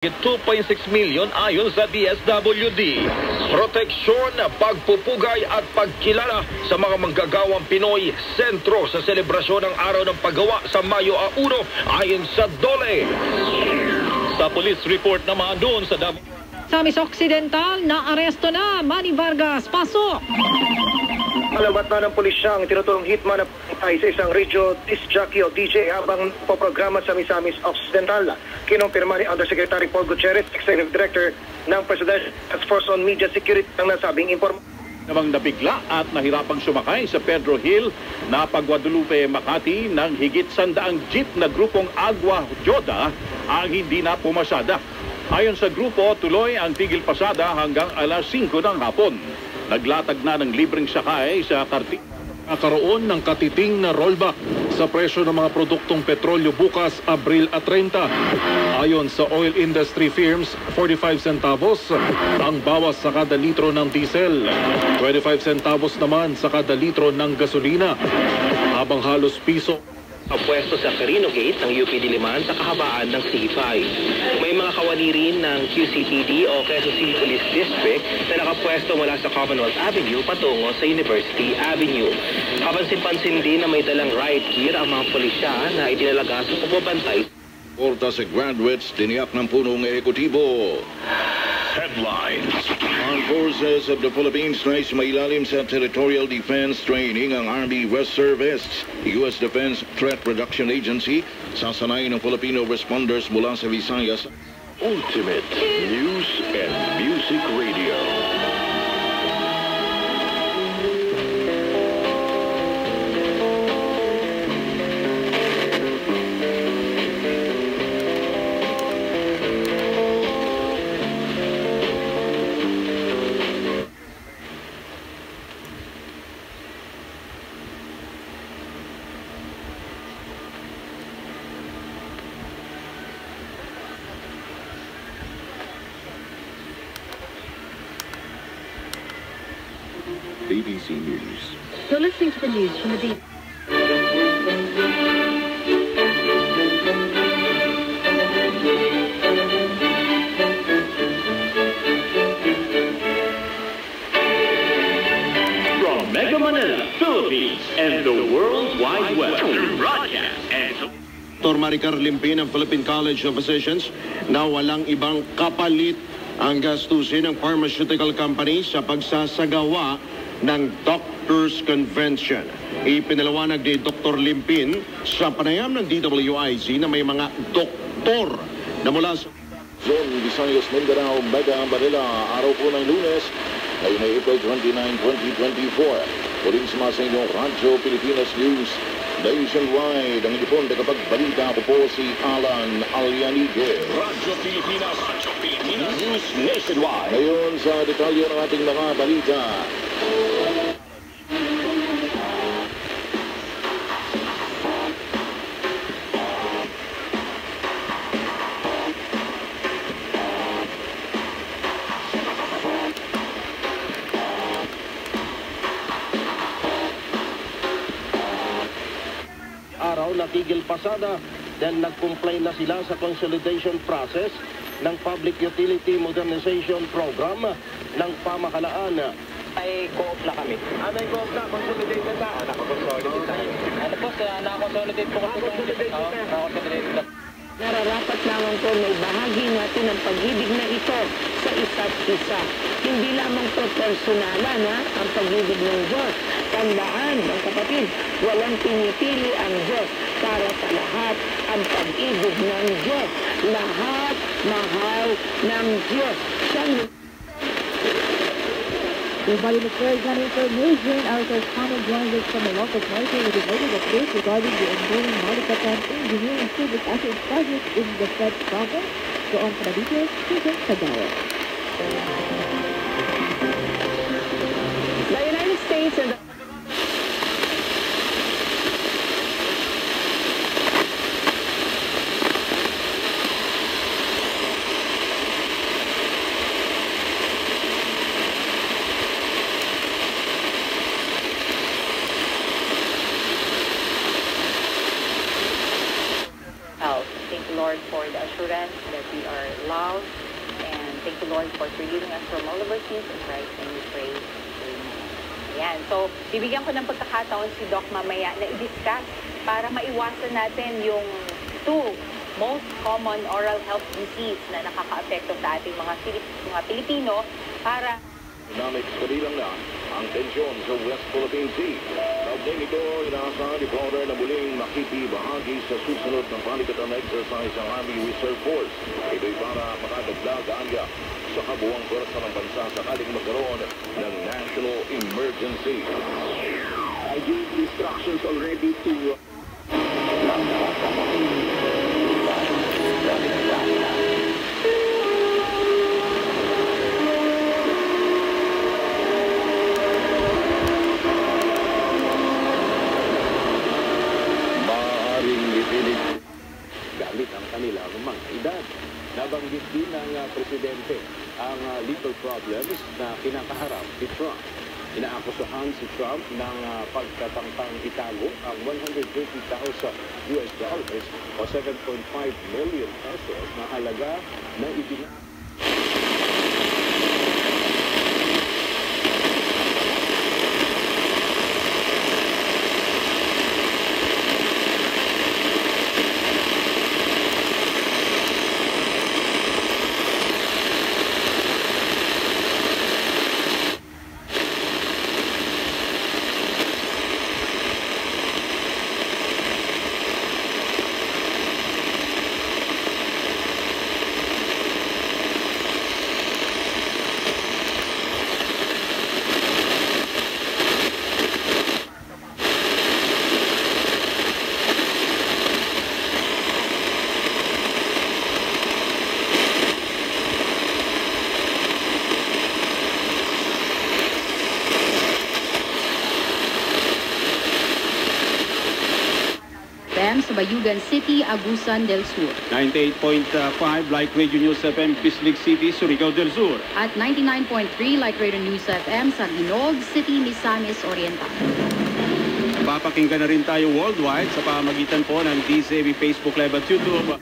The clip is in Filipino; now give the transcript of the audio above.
2.6 milyon ayon sa DSWD. Proteksyon, pagpupugay at pagkilala sa mga manggagawang Pinoy, sentro sa selebrasyon ng Araw ng Paggawa sa Mayo 1 ayon sa DOLE. Sa police report naman doon sa Sa Miss Occidental, naaresto na Manny Vargas. Pasok! Alamat na ng pulisya ang tinutulong hitman na ay sa isang radio disc jockey o DJ habang poprograma sa Misamis Occidental. Kinumpirma ni Undersecretary Paul Gutierrez, Executive Director ng Presidential Task Force on Media Security ang nasabing impormasyon. Namang nabigla at nahirapang sumakay sa Pedro Hill na Guadalupe, Makati ng higit 100 jeep na grupong Agua Joda ang hindi na pumasada. Ayon sa grupo, tuloy ang tigil pasada hanggang alas 5 ng hapon. Naglatag na ng libreng sakay sa karti. Nakaroon ng katiting na rollback sa presyo ng mga produktong petrolyo bukas, Abril at 30. Ayon sa oil industry firms, 45 centavos ang bawas sa kada litro ng diesel, 25 centavos naman sa kada litro ng gasolina, habang halos piso pwesto sa Carino Gate ng UP Diliman sa kahabaan ng C5. May mga kawani rin ng QCPD o Quezon City Police District na nakapwesto mula sa Commonwealth Avenue patungo sa University Avenue. Kapansin-pansin din na may dalang riot gear ang mga pulisya na itinalaga sa pagbabantay. Porta sa graduates, tiniyak ng punong ehekutibo. headlines. Armed Forces of the Philippines nais mailalim sa territorial defense training ang Army West Service. U.S. Defense Threat Reduction Agency sasanayin ng Filipino responders mula sa Visayas. Ultimate News and Music Radio. BBC News. You're listening to the news from the BBC. From Mega Manila, Philippines, and the World Wide Web, broadcast and Dr. Maricar Limpin ng Philippine College of Physicians na walang ibang kapalit ang gastusin ng pharmaceutical company sa pagsasagawa ng Doctors Convention. Ipinalawanag ni Dr. Limpin sa panayam ng DWIZ na may mga doktor na mula sa Zone Visayas, Mindanao, Mega Manila, araw po ng Lunes, ngayon ay April 29, 2024. Muling sumasa inyong Radyo Pilipinas News Nationwide. Ang ipon na kapagbalita ko po si Alan Alianige. Radyo Pilipinas News Nationwide. Ngayon sa detalye ng ating mga balita. Araw natigil pasada dahil nag-comply na sila sa consolidation process ng Public Utility Modernization Program ng pamahalaan. Ay co-op na kami. Ano yung co-op na? Consolidated na? Nakakonsolidate tayo. Ano po? Nakakonsolidate po kasi. Nakakonsolidate na. Nararapat lamang po na ibahagi natin ang pag-ibig na ito sa isa't isa. Hindi lamang proporsionalan ang pag-ibig ng Diyos. Tandaan, mga kapatid, walang pinipili ang Diyos para sa lahat ang pag-ibig ng Diyos. Lahat mahal ng Diyos. Everybody look very good information. Our correspondent joins us from the local authority with the latest updates regarding the ongoing Malikapan Engineering Civic Asset Project in the Fed province. So on for the details, Susan Tagawa. The United States and the Thank the Lord for the assurance that we are love. And thank you, Lord, for forgiving us from all of our sins. In Christ, and we pray. Amen. Ayan. So, bibigyan ko ng pagkakataon si Doc mamaya na i-discuss para maiwasan natin yung two most common oral health disease na nakaka-apekto sa ating mga Pilipino para Dynamics kabilang na ang tensyon sa West Philippine Sea. Kaugnay nito, inaasahan ni Brother na muling makikibahagi sa susunod ng panikatang exercise ng Army Reserve Force. Ito'y para makadagdag anya sa kabuang pwersa ng bansa sakaling magkaroon ng national emergency. I gave instructions already to gamit ang kanilang mga edad. Nabanggit din ng presidente ang legal problems na kinakaharap ni Trump. Inaakusahan si Trump ng pagkatangkang itago ang $150,000 o 7.5 million pesos na halaga na sa Bayugan City, Agusan del Sur. 98.5 Like Radio News FM, Bislig City, Surigao del Sur. At 99.3 Like Radio News FM sa Ginog City, Misamis Oriental. Papakinggan na rin tayo worldwide sa pamagitan po ng DZB Facebook Live at YouTube.